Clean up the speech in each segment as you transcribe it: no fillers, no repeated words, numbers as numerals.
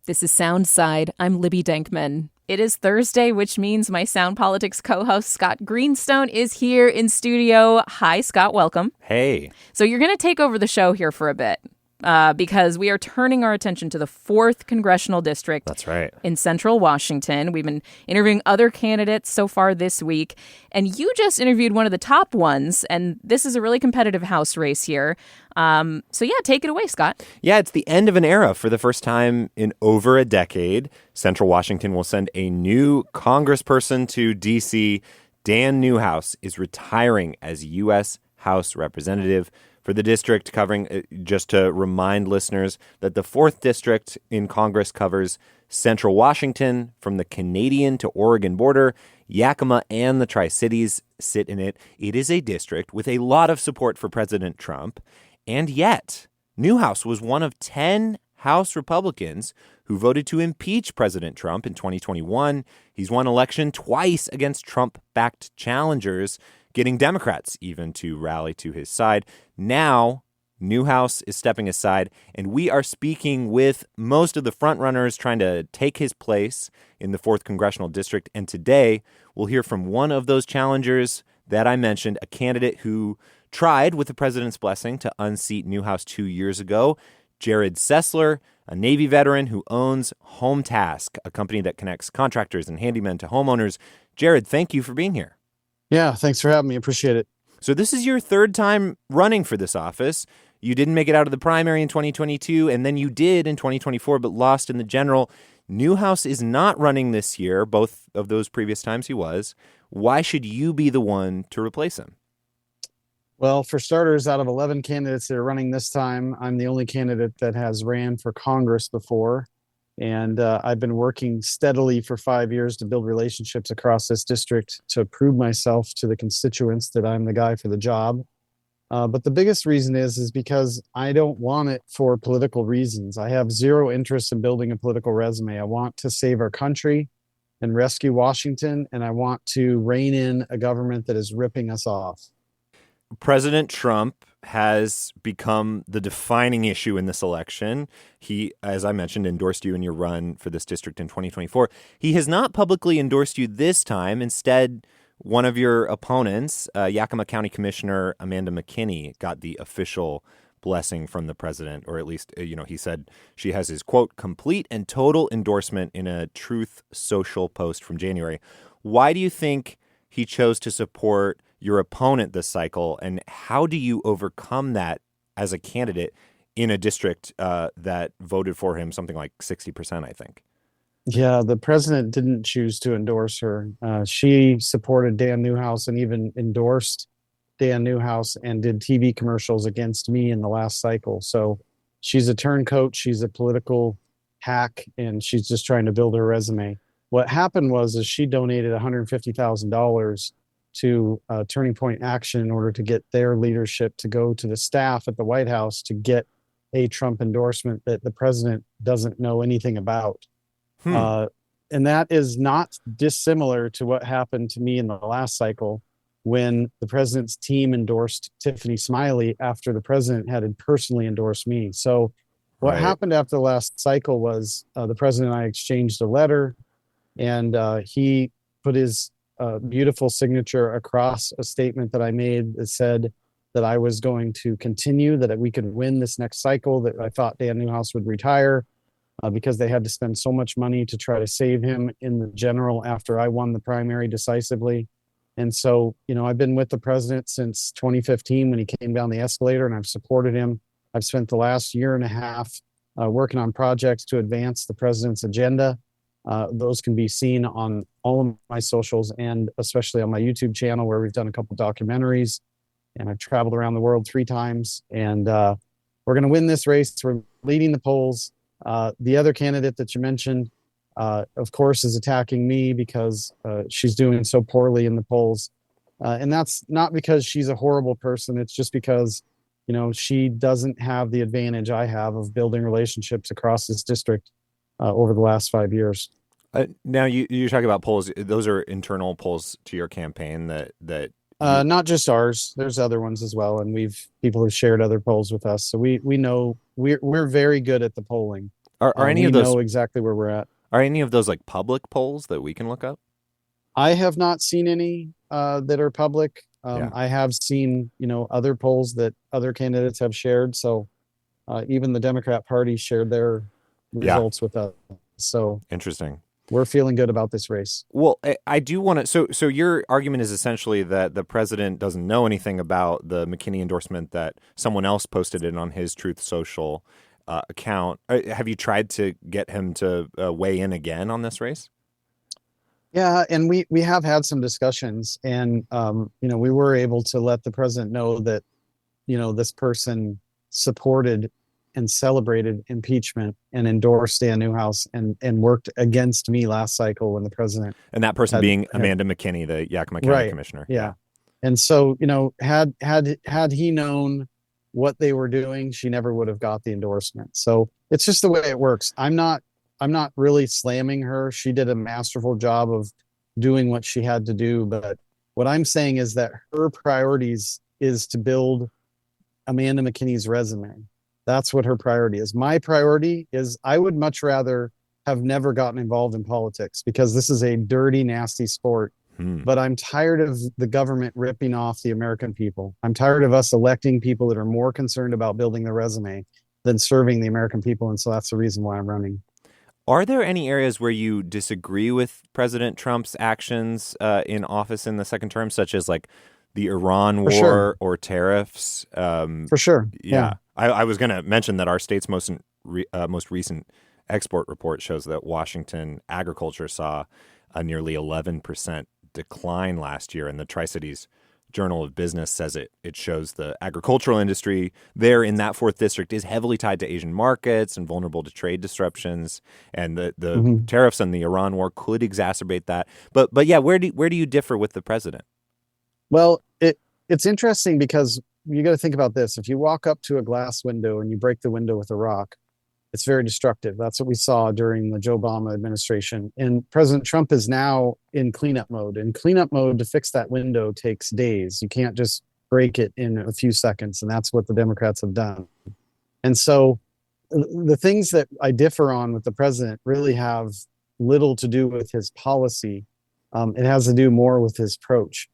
This is Soundside. I'm Libby Denkman. It is Thursday, which means my Sound Politics co-host Scott Greenstone is here in studio. Hi, Scott. Welcome. Hey. So you're going to take over the show here for a bit because we are turning our attention to the 4th Congressional District. That's right. In central Washington. We've been interviewing other candidates so far this week, and you just interviewed one of the top ones, and this is a really competitive House race here. Take it away, Scott. Yeah, it's the end of an era. For the first time in over a decade, Central Washington will send a new congressperson to D.C. Dan Newhouse is retiring as U.S. House Representative for the district, covering, just to remind listeners, that the 4th District in Congress covers Central Washington from the Canadian to Oregon border. Yakima and the Tri-Cities sit in it. It is a district with a lot of support for President Trump. And yet, Newhouse was one of 10 House Republicans who voted to impeach President Trump in 2021. He's won election twice against Trump-backed challengers, getting Democrats even to rally to his side. Now, Newhouse is stepping aside, and we are speaking with most of the frontrunners trying to take his place in the 4th Congressional District. And today, we'll hear from one of those challengers that I mentioned, a candidate who tried, with the president's blessing, to unseat Newhouse 2 years ago, Jerrod Sessler, a Navy veteran who owns Home Task, a company that connects contractors and handymen to homeowners. Jerrod, thank you for being here. Yeah, thanks for having me. Appreciate it. So this is your third time running for this office. You didn't make it out of the primary in 2022, and then you did in 2024, but lost in the general. Newhouse is not running this year. Both of those previous times he was. Why should you be the one to replace him? Well, for starters, out of 11 candidates that are running this time, I'm the only candidate that has ran for Congress before. And I've been working steadily for 5 years to build relationships across this district to prove myself to the constituents that I'm the guy for the job. But the biggest reason is because I don't want it for political reasons. I have zero interest in building a political resume. I want to save our country and rescue Washington, and I want to rein in a government that is ripping us off. President Trump has become the defining issue in this election. He, as I mentioned, endorsed you in your run for this district in 2024. He has not publicly endorsed you this time. Instead, one of your opponents, Yakima County Commissioner Amanda McKinney, got the official blessing from the president, or at least, he said she has his, quote, complete and total endorsement in a Truth Social post from January. Why do you think he chose to support your opponent this cycle, and how do you overcome that as a candidate in a district that voted for him something like 60%, I think? Yeah, the president didn't choose to endorse her. She supported Dan Newhouse and even endorsed Dan Newhouse and did TV commercials against me in the last cycle. So she's a turncoat, she's a political hack, and she's just trying to build her resume. What happened was she donated $150,000 to Turning Point Action in order to get their leadership to go to the staff at the White House to get a Trump endorsement that the president doesn't know anything about. And that is not dissimilar to what happened to me in the last cycle when the president's team endorsed Tiffany Smiley after the president had personally endorsed me. So what happened after the last cycle was the president and I exchanged a letter, and he put his beautiful signature across a statement that I made that said that I was going to continue, that we could win this next cycle, that I thought Dan Newhouse would retire because they had to spend so much money to try to save him in the general after I won the primary decisively. And so, I've been with the president since 2015 when he came down the escalator, and I've supported him. I've spent the last year and a half working on projects to advance the president's agenda. Those can be seen on all of my socials and especially on my YouTube channel, where we've done a couple documentaries, and I've traveled around the world 3 times, and we're going to win this race. We're leading the polls. The other candidate that you mentioned, of course, is attacking me because she's doing so poorly in the polls. And that's not because she's a horrible person. It's just because, she doesn't have the advantage I have of building relationships across this district over the last 5 years. Now, you talk about polls. Those are internal polls to your campaign that not just ours. There's other ones as well, and people have shared other polls with us. So we know we're very good at the polling. Are any We of those know exactly where we're at. are any of those like public polls that we can look up? I have not seen any that are public. Yeah. I have seen, other polls that other candidates have shared. So even the Democrat Party shared their Yeah. results with us. So Interesting. we're feeling good about this race. Well, I do want to. So your argument is essentially that the president doesn't know anything about the McKinney endorsement, that someone else posted it on his Truth Social account. Have you tried to get him to weigh in again on this race? Yeah, and we have had some discussions, and we were able to let the president know that this person supported and celebrated impeachment and endorsed Dan Newhouse and worked against me last cycle when the president And that person being Amanda McKinney, the Yakima County commissioner. Yeah. And so, had he known what they were doing, she never would have got the endorsement. So it's just the way it works. I'm not really slamming her. She did a masterful job of doing what she had to do. But what I'm saying is that her priorities is to build Amanda McKinney's resume. That's what her priority is. My priority is I would much rather have never gotten involved in politics, because this is a dirty, nasty sport. But I'm tired of the government ripping off the American people. I'm tired of us electing people that are more concerned about building their resume than serving the American people. And so that's the reason why I'm running. Are there any areas where you disagree with President Trump's actions in office in the second term, such as like the Iran war or tariffs? For sure. Yeah. I was going to mention that our state's most recent export report shows that Washington agriculture saw a nearly 11% decline last year, and the Tri-Cities Journal of Business says it shows the agricultural industry there in that 4th district is heavily tied to Asian markets and vulnerable to trade disruptions, and the tariffs and the Iran war could exacerbate that. But yeah, where do you differ with the president? Well, it's interesting because you got to think about this. If you walk up to a glass window and you break the window with a rock, it's very destructive. That's what we saw during the Joe Obama administration. And President Trump is now in cleanup mode. And cleanup mode to fix that window takes days. You can't just break it in a few seconds. And that's what the Democrats have done. And so the things that I differ on with the president really have little to do with his policy. It has to do more with his approach.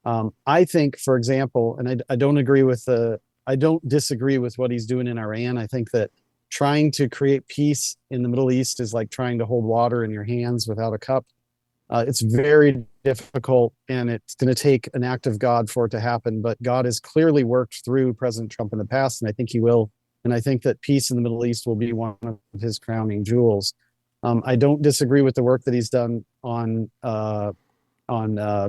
I think, for example, and I don't disagree with what he's doing in Iran. I think that trying to create peace in the Middle East is like trying to hold water in your hands without a cup. It's very difficult, and it's going to take an act of God for it to happen. But God has clearly worked through President Trump in the past, and I think he will. And I think that peace in the Middle East will be one of his crowning jewels. I don't disagree with the work that he's done on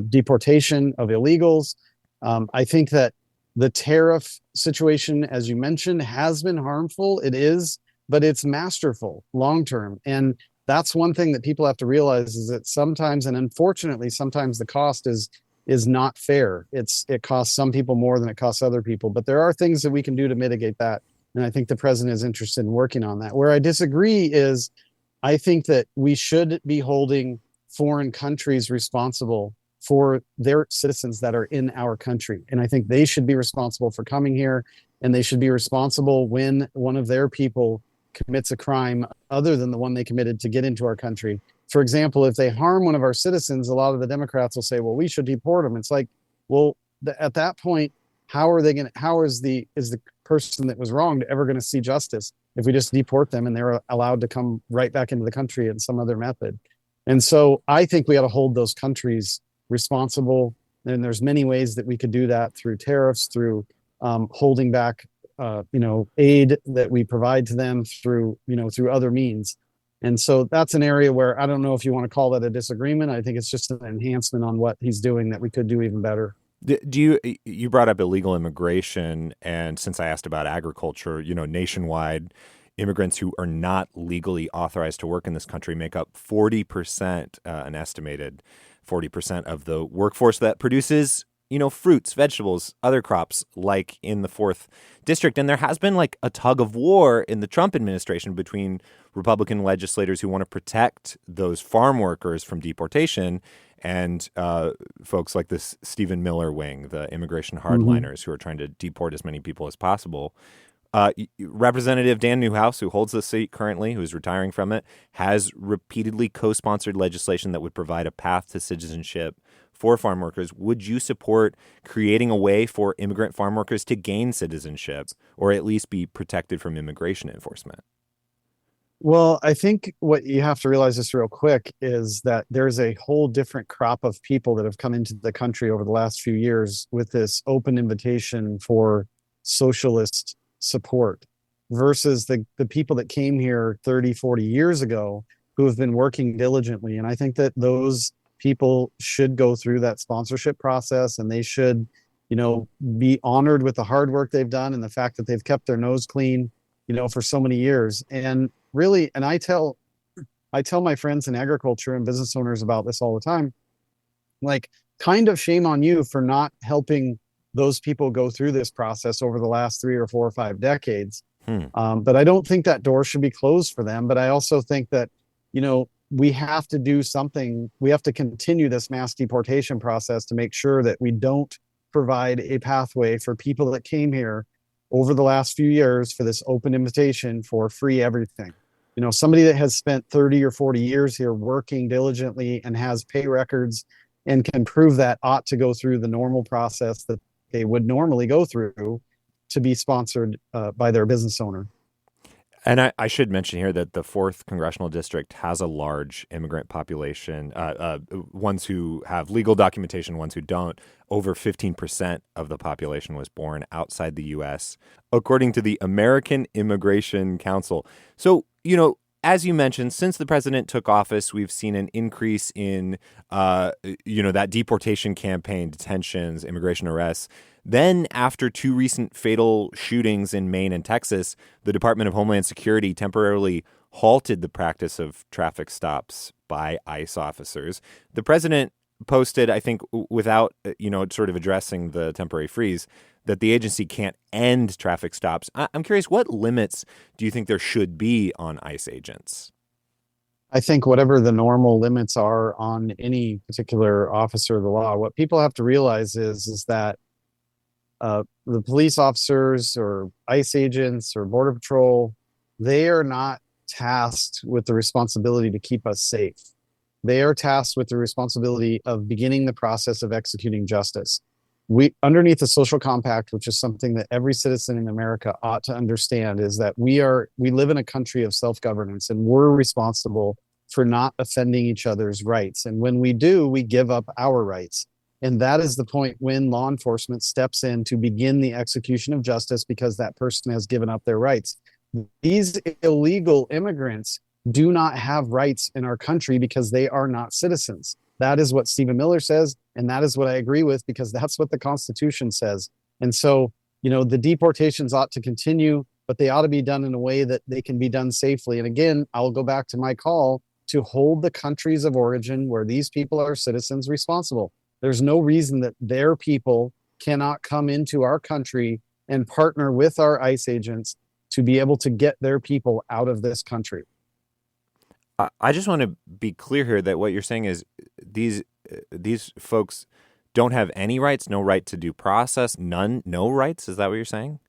deportation of illegals. I think that the tariff situation, as you mentioned, has been harmful. It is, but it's masterful long-term. And that's one thing that people have to realize, is that sometimes, and unfortunately, sometimes the cost is not fair. It costs some people more than it costs other people, but there are things that we can do to mitigate that. And I think the president is interested in working on that. Where I disagree is I think that we should be holding foreign countries responsible for their citizens that are in our country. And I think they should be responsible for coming here, and they should be responsible when one of their people commits a crime other than the one they committed to get into our country. For example, if they harm one of our citizens, a lot of the Democrats will say, well, we should deport them. It's like, well, at that point, how is the person that was wronged ever going to see justice if we just deport them and they're allowed to come right back into the country in some other method? And so I think we ought to hold those countries responsible. And there's many ways that we could do that, through tariffs, through holding back, aid that we provide to them, through other means. And so that's an area where I don't know if you want to call that a disagreement. I think it's just an enhancement on what he's doing that we could do even better. You brought up illegal immigration, and since I asked about agriculture, nationwide, immigrants who are not legally authorized to work in this country make up 40%, an estimated 40% of the workforce that produces, fruits, vegetables, other crops, like in the 4th district. And there has been like a tug of war in the Trump administration between Republican legislators who want to protect those farm workers from deportation and folks like this Stephen Miller wing, the immigration hardliners who are trying to deport as many people as possible. Representative Dan Newhouse, who holds the seat currently, who is retiring from it, has repeatedly co-sponsored legislation that would provide a path to citizenship for farm workers. Would you support creating a way for immigrant farm workers to gain citizenship or at least be protected from immigration enforcement? Well, I think what you have to realize just real quick is that there's a whole different crop of people that have come into the country over the last few years with this open invitation for socialist support versus the people that came here 30, 40 years ago who have been working diligently. And I think that those people should go through that sponsorship process, and they should, be honored with the hard work they've done and the fact that they've kept their nose clean, for so many years. And really, and I tell my friends in agriculture and business owners about this all the time, like, kind of shame on you for not helping those people go through this process over the last 3 or 4 or 5 decades. But I don't think that door should be closed for them. But I also think that, we have to do something. We have to continue this mass deportation process to make sure that we don't provide a pathway for people that came here over the last few years for this open invitation for free everything. Somebody that has spent 30 or 40 years here working diligently and has pay records and can prove that ought to go through the normal process that they would normally go through to be sponsored by their business owner. And I should mention here that the 4th Congressional District has a large immigrant population, ones who have legal documentation, ones who don't. Over 15% of the population was born outside the U.S., according to the American Immigration Council. So, as you mentioned, since the president took office, we've seen an increase in, that deportation campaign, detentions, immigration arrests. Then, after 2 recent fatal shootings in Maine and Texas, the Department of Homeland Security temporarily halted the practice of traffic stops by ICE officers. The president posted, I think, without, sort of addressing the temporary freeze, that the agency can't end traffic stops. I'm curious, what limits do you think there should be on ICE agents? I think whatever the normal limits are on any particular officer of the law, what people have to realize is that the police officers or ICE agents or Border Patrol, they are not tasked with the responsibility to keep us safe. They are tasked with the responsibility of beginning the process of executing justice. We, underneath the social compact, which is something that every citizen in America ought to understand, is that we live in a country of self-governance, and we're responsible for not offending each other's rights. And when we do, we give up our rights. And that is the point when law enforcement steps in to begin the execution of justice because that person has given up their rights. These illegal immigrants do not have rights in our country because they are not citizens. That is what Stephen Miller says, and that is what I agree with because that's what the Constitution says. And so, the deportations ought to continue, but they ought to be done in a way that they can be done safely. And again, I'll go back to my call to hold the countries of origin where these people are citizens responsible. There's no reason that their people cannot come into our country and partner with our ICE agents to be able to get their people out of this country. I just want to be clear here that what you're saying is these folks don't have any rights, no right to due process, no rights? Is that what you're saying?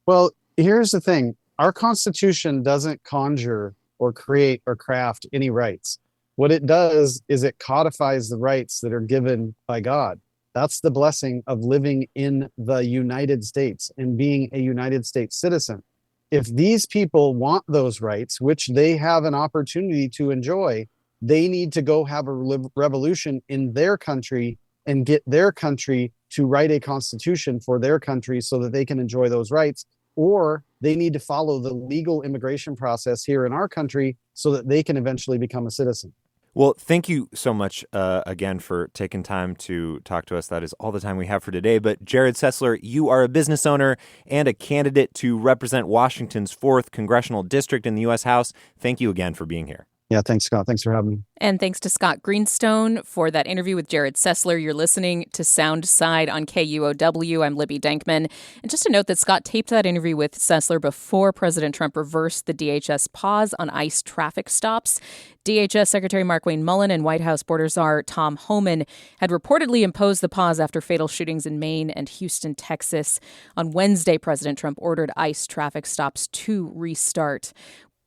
Well, here's the thing. Our Constitution doesn't conjure or create or craft any rights. What it does is it codifies the rights that are given by God. That's the blessing of living in the United States and being a United States citizen. If these people want those rights, which they have an opportunity to enjoy, they need to go have a revolution in their country and get their country to write a constitution for their country so that they can enjoy those rights. Or they need to follow the legal immigration process here in our country so that they can eventually become a citizen. Well, thank you so much again for taking time to talk to us. That is all the time we have for today. But Jerrod Sessler, you are a business owner and a candidate to represent Washington's 4th Congressional District in the U.S. House. Thank you again for being here. Yeah, thanks, Scott. Thanks for having me. And thanks to Scott Greenstone for that interview with Jerrod Sessler. You're listening to Soundside on KUOW. I'm Libby Dankman. And just to note that Scott taped that interview with Sessler before President Trump reversed the DHS pause on ICE traffic stops. DHS Secretary Markwayne Mullin and White House border czar Tom Homan had reportedly imposed the pause after fatal shootings in Maine and Houston, Texas. On Wednesday, President Trump ordered ICE traffic stops to restart.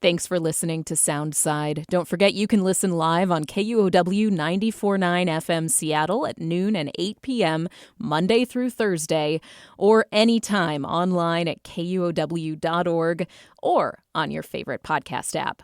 Thanks for listening to Soundside. Don't forget you can listen live on KUOW 94.9 FM Seattle at noon and 8 p.m. Monday through Thursday, or anytime online at KUOW.org or on your favorite podcast app.